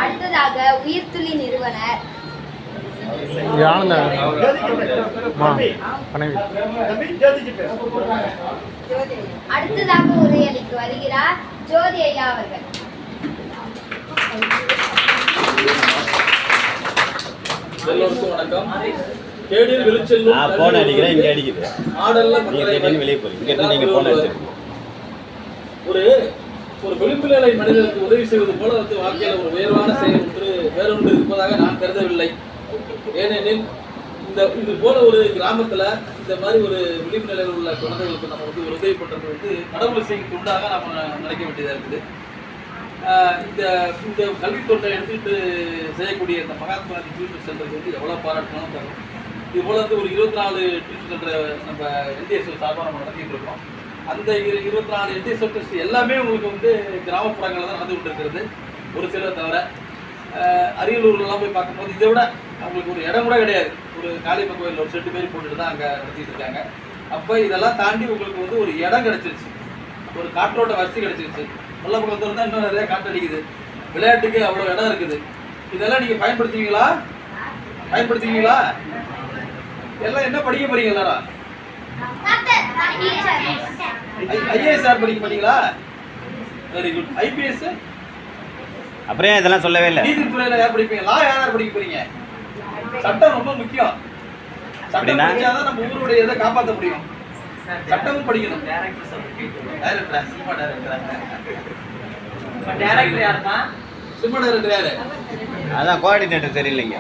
அடுத்ததாக உயிர்த்துளி நிறுவனர் அடுத்ததாக உரையளிக்க வருகிறார் ஜோதி ஐயா அவர்கள். எல்லோருக்கும் வணக்கம். கேடில் வெளிச்செல்லும் போன் அடிக்கிறேன், இங்க அடிக்குது. ஆடல்ல வெளியே போறீங்க, நீங்க போன் அடிச்சிருக்கீங்க. ஒரு விளிம்புநிலை மனிதருக்கு உதவி செய்வது போல வாழ்க்கையில் ஒரு உயர்வான செயல் ஒன்று வேறொன்று இருப்பதாக நான் கருதவில்லை. ஏனெனில் இது போல ஒரு கிராமத்துல இந்த மாதிரி ஒரு விளிம்பு நிலையில் உள்ள குழந்தைகளுக்கு நம்ம ஒரு உதவி பண்றது கடவுள் செய்யும் தொண்டாக நம்ம நினைக்க வேண்டியதா இருக்குது. இந்த கல்வி தொண்டை எடுத்துக்கிட்டு செய்யக்கூடிய இந்த மகாத்மா டியூஷன் சென்டருக்கு எவ்வளவு பாராட்டணும் தரும். இது போல ஒரு 24 டியூஷன் சென்டரை நம்ம என்டிஎஸ் சார்பாக நம்ம நடத்திட்டு இருக்கோம். அந்த 24 என்டிஎஸ் சென்டர்ஸ் எல்லாமே உங்களுக்கு கிராமப்புறங்களில் தான் நடந்து கொண்டிருக்கிறது. ஒரு சிலர் தவிர அரியலூர்லாம் போய் பார்க்கும்போது இதை விட அவங்களுக்கு ஒரு இடம் கூட கிடையாது. ஒரு காளியம்ம கோயில் ஒரு செட்டு பேர் போட்டுட்டு தான் அங்கே நடத்திட்டு இருக்காங்க. அப்போ இதெல்லாம் தாண்டி உங்களுக்கு ஒரு இடம் கிடைச்சிருச்சு, ஒரு காற்றோட்ட வசதி கிடைச்சிருச்சு. நல்ல பக்கத்தில் தான் இன்னும் நிறைய காற்றடிக்குது. விளையாட்டுக்கு அவ்வளோ இடம் இருக்குது. இதெல்லாம் நீங்கள் பயன்படுத்துவீங்களா? எல்லாம் என்ன படிக்க போறீங்க? எல்லாரும் ஐஏஎஸ் படிக்க போறீங்களா? Very good. ஐபிஎஸ் அப்புறம் இதெல்லாம் சொல்லவே இல்லை. நீதித்துறையில யார் படிப்பீங்க? லா யார் படிக்க போறீங்க? சட்டம் ரொம்ப முக்கியம். சட்டம் படிச்சாதான் நம்ம ஊருடைய இதை காப்பாற்ற முடியும். சட்டமும் படிக்கணும். சினிமா டைரக்டர் யாரு? அதான் கோஆர்டினேட்டர் தெரியலைங்க.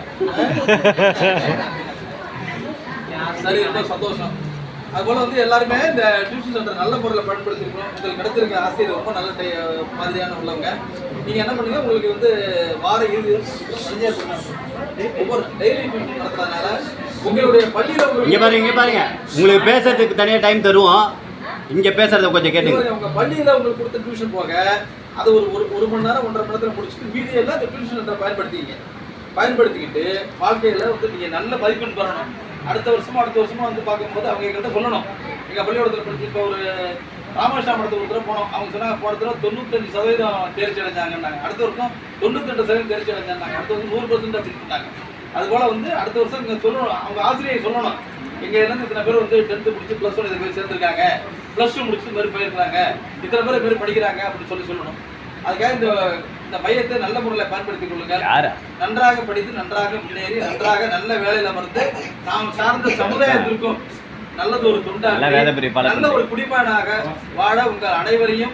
சரி, ரொம்ப சந்தோஷம். அதுபோல எல்லாருமே இந்த டியூஷன் சென்டர் நல்ல முறையில் பயன்படுத்திருக்கணும். உங்களுக்கு கிடைச்சிருக்க ஆசிரியர் ரொம்ப நல்ல மாதிரியான உள்ளவங்க. நீங்க என்ன பண்ணுங்க, உங்களுக்கு வார இறுதி ஒவ்வொரு டெய்லி டியூஷன் நடத்துறதுனால உங்களுடைய பள்ளியில இங்க பாருங்க உங்களுக்கு பேசுறதுக்கு தனியா டைம் தருவோம். இங்க பேசுறத கொஞ்சம் கேட்டுங்க. உங்க பள்ளியில உங்களுக்கு கொடுத்த டியூஷன் போக அது ஒரு மணி நேரம் 1.5 மணி நேரத்தில் முடிச்சுட்டு மீதியெல்லாம் இந்த டியூஷன் சென்டரை பயன்படுத்திக்கிட்டு வாழ்க்கையில நீங்க நல்ல மதிப்பெண் பெறணும். அடுத்த வருஷமா பார்க்கும்போது அவங்க எங்கள்கிட்ட சொல்லணும். எங்கள் பள்ளிக்கூடத்தில் படிச்சுட்டு ஒரு ராமேஸ்வரத்தில் ஒரு தடவை போனோம். அவங்க சொன்னாங்க போன தடவை 95% தேர்ச்சி அடைஞ்சாங்கன்னாங்க. அடுத்த வருஷம் 98% தேர்ச்சி அடைஞ்சாங்க. அடுத்த வருஷம் 100% அப்படின்னு சொன்னாங்க. அதுபோல் அடுத்த வருஷம் இங்கே சொல்லணும், அவங்க ஆசிரியர் சொல்லணும். எங்கள் இருந்து இத்தனை பேர் 10th முடிச்சு +1 இதை போய் சேர்ந்துருக்காங்க, +2 முடிச்சு இந்த மாதிரி போயிருக்கிறாங்க, இத்தனை பேர் பேர் படிக்கிறாங்க அப்படின்னு சொல்லணும். அதுக்காக இந்த மையத்தை நல்ல முறையில் பயன்படுத்திக் கொள்ளுங்கள். நன்றாக படித்து நன்றாக முன்னேறி நன்றாக நல்ல வேலையில் அமர்ந்து நாம் சார்ந்த சமுதாயத்திற்கும் நல்லது ஒரு தொண்டாக நல்ல ஒரு குடிமகனாக வாழ உங்கள் அனைவரையும்